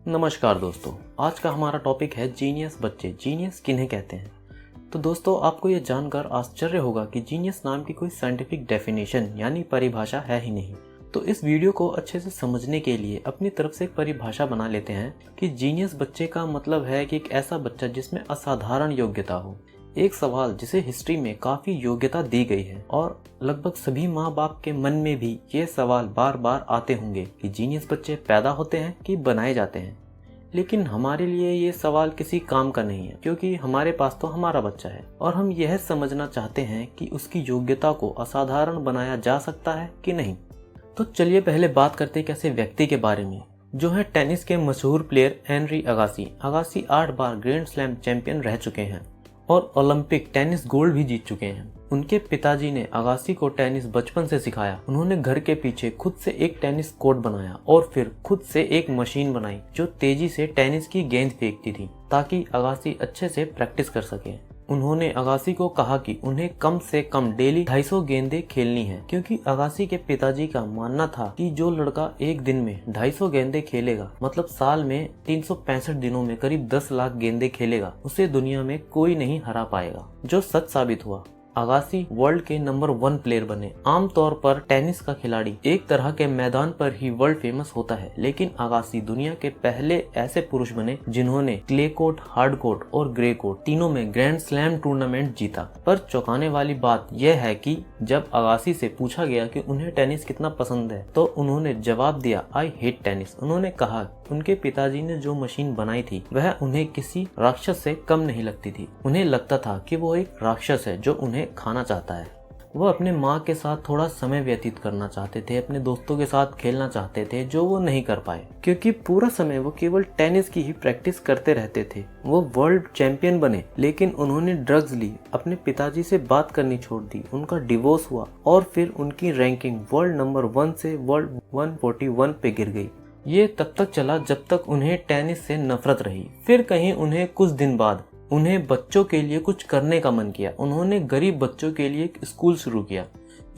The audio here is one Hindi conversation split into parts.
नमस्कार दोस्तों, आज का हमारा टॉपिक है जीनियस बच्चे। जीनियस किन्हें कहते हैं? तो दोस्तों, आपको ये जानकर आश्चर्य होगा कि जीनियस नाम की कोई साइंटिफिक डेफिनेशन यानी परिभाषा है ही नहीं। तो इस वीडियो को अच्छे से समझने के लिए अपनी तरफ से एक परिभाषा बना लेते हैं कि जीनियस बच्चे का मतलब है कि एक ऐसा बच्चा जिसमें असाधारण योग्यता हो। एक सवाल जिसे हिस्ट्री में काफी योग्यता दी गई है और लगभग सभी माँ बाप के मन में भी ये सवाल बार बार आते होंगे कि जीनियस बच्चे पैदा होते हैं कि बनाए जाते हैं। लेकिन हमारे लिए ये सवाल किसी काम का नहीं है, क्योंकि हमारे पास तो हमारा बच्चा है और हम यह समझना चाहते हैं कि उसकी योग्यता को असाधारण बनाया जा सकता है कि नहीं। तो चलिए पहले बात करते हैं ऐसे व्यक्ति के बारे में जो है टेनिस के मशहूर प्लेयर हेनरी अगासी। अगासी 8 बार ग्रैंड स्लैम चैंपियन रह चुके हैं और ओलंपिक टेनिस गोल्ड भी जीत चुके हैं। उनके पिताजी ने अगासी को टेनिस बचपन से सिखाया। उन्होंने घर के पीछे खुद से एक टेनिस कोर्ट बनाया और फिर खुद से एक मशीन बनाई जो तेजी से टेनिस की गेंद फेंकती थी ताकि अगासी अच्छे से प्रैक्टिस कर सके। उन्होंने अगासी को कहा कि उन्हें कम से कम डेली 250 गेंदें खेलनी है, क्योंकि अगासी के पिताजी का मानना था कि जो लड़का एक दिन में 250 गेंदें खेलेगा, मतलब साल में 365 दिनों में करीब 10 लाख गेंदें खेलेगा, उसे दुनिया में कोई नहीं हरा पाएगा, जो सच साबित हुआ। अगासी वर्ल्ड के नंबर 1 प्लेयर बने। आमतौर पर टेनिस का खिलाड़ी एक तरह के मैदान पर ही वर्ल्ड फेमस होता है, लेकिन अगासी दुनिया के पहले ऐसे पुरुष बने जिन्होंने क्ले कोर्ट, हार्ड कोर्ट और ग्रे कोर्ट तीनों में ग्रैंड स्लैम टूर्नामेंट जीता। पर चौंकाने वाली बात यह है कि जब अगासी से पूछा गया कि उन्हें टेनिस कितना पसंद है, तो उन्होंने जवाब दिया, आई हेट टेनिस। उन्होंने कहा उनके पिताजी ने जो मशीन बनाई थी वह उन्हें किसी राक्षस से कम नहीं लगती थी। उन्हें लगता था कि वो एक राक्षस है जो उन्हें खाना चाहता है। वो अपने माँ के साथ थोड़ा समय व्यतीत करना चाहते थे, अपने दोस्तों के साथ खेलना चाहते थे, जो वो नहीं कर पाए क्योंकि पूरा समय वो केवल टेनिस की ही प्रैक्टिस करते रहते थे। वो वर्ल्ड चैंपियन बने, लेकिन उन्होंने ड्रग्स ली, अपने पिताजी से बात करनी छोड़ दी, उनका डिवोर्स हुआ और फिर उनकी रैंकिंग वर्ल्ड नंबर 1 से वर्ल्ड 141 पे गिर गई। ये तब तक चला जब तक उन्हें टेनिस से नफरत रही। फिर कहीं उन्हें कुछ दिन बाद उन्हें बच्चों के लिए कुछ करने का मन किया। उन्होंने गरीब बच्चों के लिए एक स्कूल शुरू किया।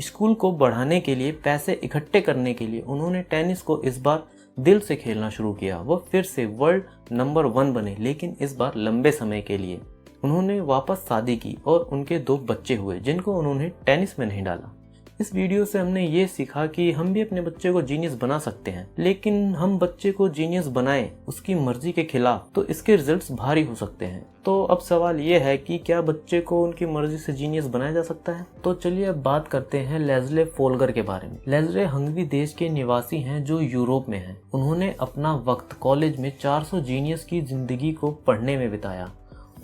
स्कूल को बढ़ाने के लिए, पैसे इकट्ठे करने के लिए उन्होंने टेनिस को इस बार दिल से खेलना शुरू किया। वो फिर से वर्ल्ड नंबर 1 बने, लेकिन इस बार लंबे समय के लिए। उन्होंने वापस शादी की और उनके 2 बच्चे हुए जिनको उन्होंने टेनिस में नहीं डाला। इस वीडियो से हमने ये सीखा कि हम भी अपने बच्चे को जीनियस बना सकते हैं, लेकिन हम बच्चे को जीनियस बनाएं उसकी मर्जी के खिलाफ तो इसके रिजल्ट्स भारी हो सकते हैं। तो अब सवाल ये है कि क्या बच्चे को उनकी मर्जी से जीनियस बनाया जा सकता है? तो चलिए अब बात करते हैं लेस्ले फोल्गर के बारे में। लेस्ले हंगरी देश के निवासी हैं जो यूरोप में हैं। उन्होंने अपना वक्त कॉलेज में 400 जीनियस की जिंदगी को पढ़ने में बिताया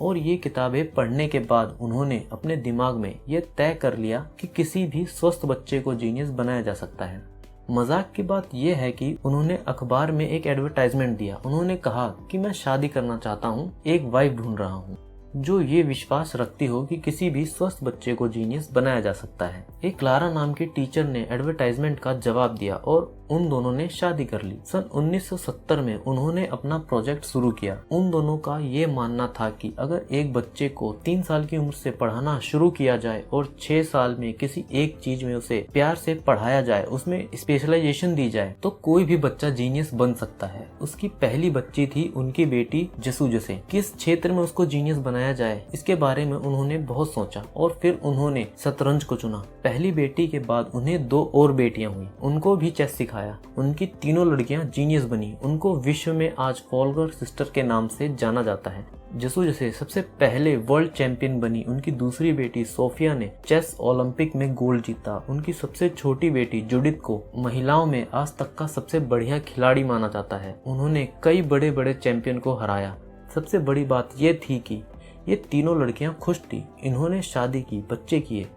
और ये किताबें पढ़ने के बाद उन्होंने अपने दिमाग में ये तय कर लिया कि किसी भी स्वस्थ बच्चे को जीनियस बनाया जा सकता है। मजाक की बात यह है कि उन्होंने अखबार में एक एडवर्टाइजमेंट दिया। उन्होंने कहा कि मैं शादी करना चाहता हूँ, एक वाइफ ढूंढ रहा हूँ जो ये विश्वास रखती हो कि किसी भी स्वस्थ बच्चे को जीनियस बनाया जा सकता है। एक क्लारा नाम की टीचर ने एडवर्टाइजमेंट का जवाब दिया और उन दोनों ने शादी कर ली। सन 1970 में उन्होंने अपना प्रोजेक्ट शुरू किया। उन दोनों का ये मानना था कि अगर एक बच्चे को 3 साल की उम्र से पढ़ाना शुरू किया जाए और 6 साल में किसी एक चीज में उसे प्यार से पढ़ाया जाए, उसमें स्पेशलाइजेशन दी जाए, तो कोई भी बच्चा जीनियस बन सकता है। उसकी पहली बच्ची थी उनकी बेटी जसू जसे। किस क्षेत्र में उसको जीनियस बनाया जाए, इसके बारे में उन्होंने बहुत सोचा और फिर उन्होंने शतरंज को चुना। पहली बेटी के बाद उन्हें 2 और बेटियां हुई, उनको भी चेस सिखाया। उनकी तीनों लड़कियां जीनियस बनी। उनको विश्व में आज फोल्गर सिस्टर के नाम से जाना जाता है। जसू जसे सबसे पहले वर्ल्ड चैंपियन बनी। उनकी दूसरी बेटी सोफिया ने चेस ओलंपिक में गोल्ड जीता। उनकी सबसे छोटी बेटी जुडिथ को महिलाओं में आज तक का सबसे बढ़िया खिलाड़ी माना जाता है। उन्होंने कई बड़े बड़े चैंपियन को हराया। सबसे बड़ी बात यह थी कि ये तीनों लड़कियां खुश थी। इन्होंने शादी की, बच्चे किए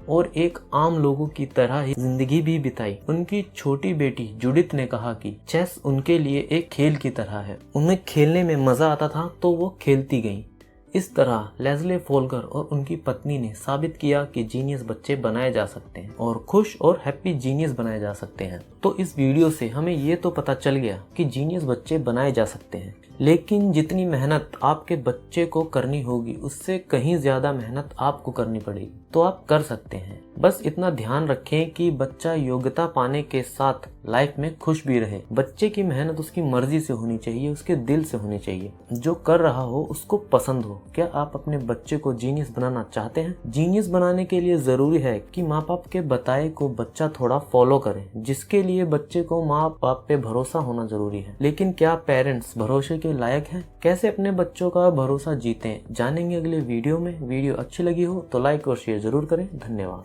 और एक आम लोगों की तरह ही जिंदगी भी बिताई। उनकी छोटी बेटी जुडिथ ने कहा कि चेस उनके लिए एक खेल की तरह है। उन्हें खेलने में मजा आता था तो वो खेलती गईं। इस तरह लेस्ले फोल्गर और उनकी पत्नी ने साबित किया कि जीनियस बच्चे बनाए जा सकते हैं और खुश और हैप्पी जीनियस बनाए जा सकते हैं। तो इस वीडियो से हमें ये तो पता चल गया कि जीनियस बच्चे बनाए जा सकते हैं, लेकिन जितनी मेहनत आपके बच्चे को करनी होगी उससे कहीं ज्यादा मेहनत आपको करनी पड़ेगी। तो आप कर सकते हैं। बस इतना ध्यान रखें कि बच्चा योग्यता पाने के साथ लाइफ में खुश भी रहे। बच्चे की मेहनत उसकी मर्जी से होनी चाहिए, उसके दिल से होनी चाहिए। जो कर रहा हो उसको पसंद हो। क्या आप अपने बच्चे को जीनियस बनाना चाहते हैं? जीनियस बनाने के लिए जरूरी है कि माँ बाप के बताए को बच्चा थोड़ा फॉलो करे, जिसके लिए बच्चे को माँ बाप पे भरोसा होना जरूरी है। लेकिन क्या पेरेंट्स भरोसे के लायक हैं? कैसे अपने बच्चों का भरोसा जीतें, जानेंगे अगले वीडियो में। वीडियो अच्छी लगी हो तो लाइक और शेयर जरूर करें। धन्यवाद।